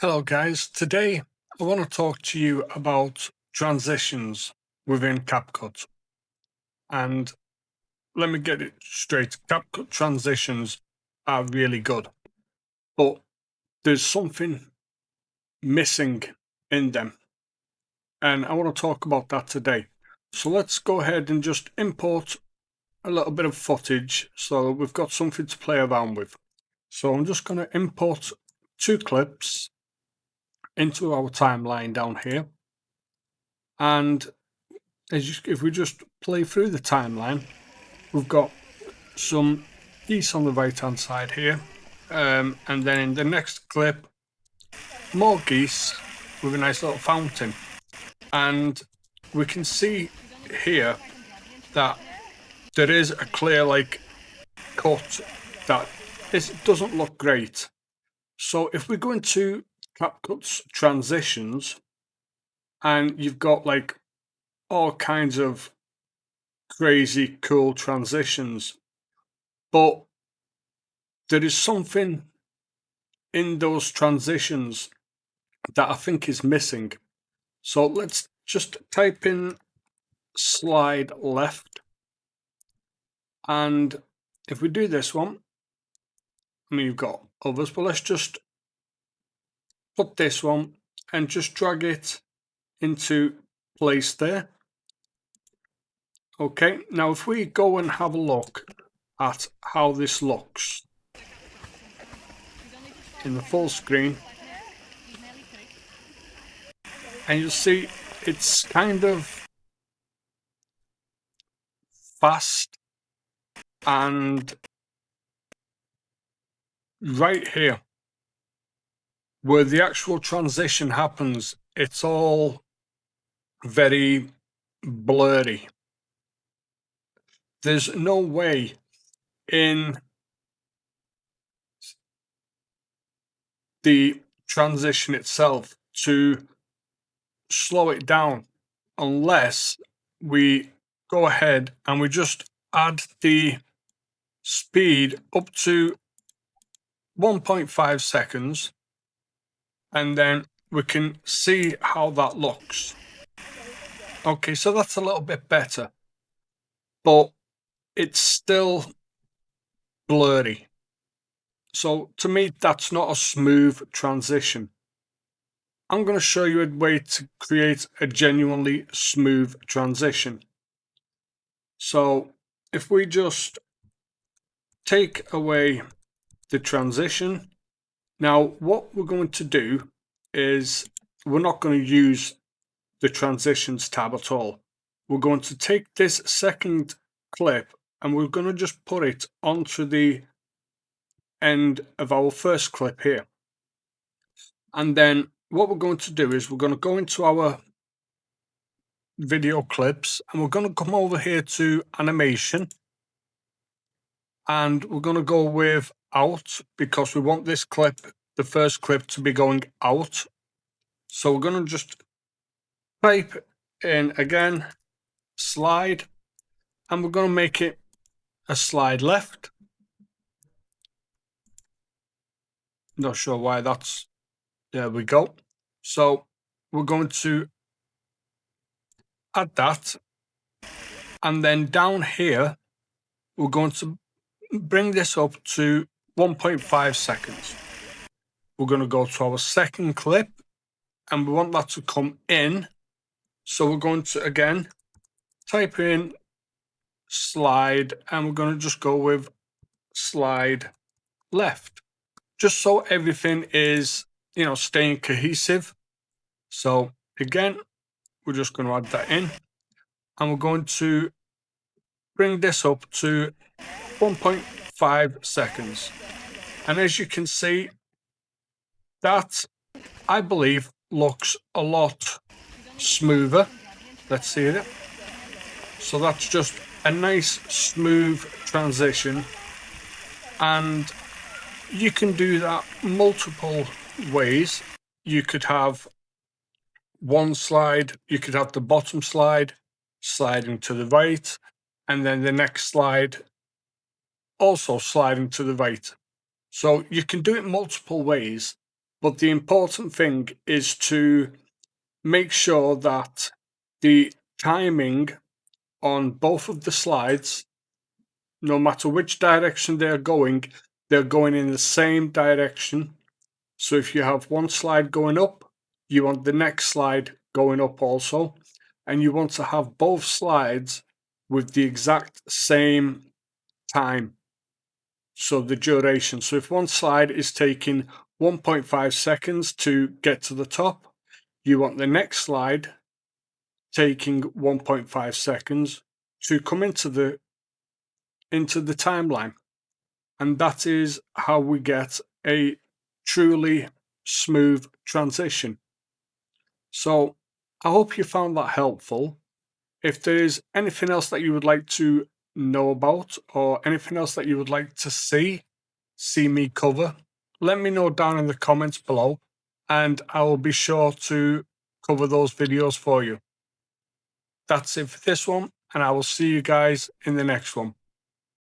Hello guys, today I want to talk to you about transitions within CapCut. And let me get it straight, CapCut transitions are really good, but there's something missing in them. And I want to talk about that today. So let's go ahead and just import a little bit of footage so we've got something to play around with. So I'm just going to import two clips into our timeline down here. And if we just play through the timeline, we've got some geese on the right hand side here. And then in the next clip, more geese with a nice little fountain. And we can see here that there is a clear cut that this doesn't look great. So if we go into CapCut's transitions and you've got like all kinds of crazy cool transitions, but there is something in those transitions that I think is missing. So let's just type in slide left. And if we do this one, I mean, you've got others, but let's just put this one and just drag it into place there. Okay, now if we go and have a look at how this looks in the full screen, and you'll see it's kind of fast, and right here where the actual transition happens, it's all very blurry. There's no way in the transition itself to slow it down unless we go ahead and we just add the speed up to 1.5 seconds, and then we can see how that looks. Okay, so that's a little bit better, but it's still blurry. So to me, that's not a smooth transition. I'm going to show you a way to create a genuinely smooth transition. So if we just take away the transition, now what we're going to do is we're not going to use the transitions tab at all. We're going to take this second clip and we're going to just put it onto the end of our first clip here. And then what we're going to do is we're going to go into our video clips and we're going to come over here to animation, and we're going to go with out because we want this clip, the first clip, to be going out. So we're going to just type in again slide, and we're going to make it a slide left. Not sure why that's, there we go. So we're going to add that, and then down here we're going to bring this up to 1.5 seconds. We're going to go to our second clip and we want that to come in, so we're going to again type in slide and we're going to just go with slide left, just so everything is, you know, staying cohesive. So again, we're just going to add that in and we're going to bring this up to 1.5 seconds. And as you can see, that, I believe, looks a lot smoother. Let's see it. So that's just a nice smooth transition, and you can do that multiple ways. You could have one slide, you could have the bottom slide sliding to the right, and then the next slide also sliding to the right. So you can do it multiple ways, But the important thing is to make sure that the timing on both of the slides, no matter which direction they're going in the same direction. So if you have one slide going up, you want the next slide going up also, and you want to have both slides with the exact same time. So the duration. So if one slide is taking 1.5 seconds to get to the top, you want the next slide taking 1.5 seconds to come into the timeline. And that is how we get a truly smooth transition. So I hope you found that helpful. If there is anything else that you would like to know about or anything else that you would like to see me cover, let me know down in the comments below and I will be sure to cover those videos for you. That's it for this one, and I will see you guys in the next one.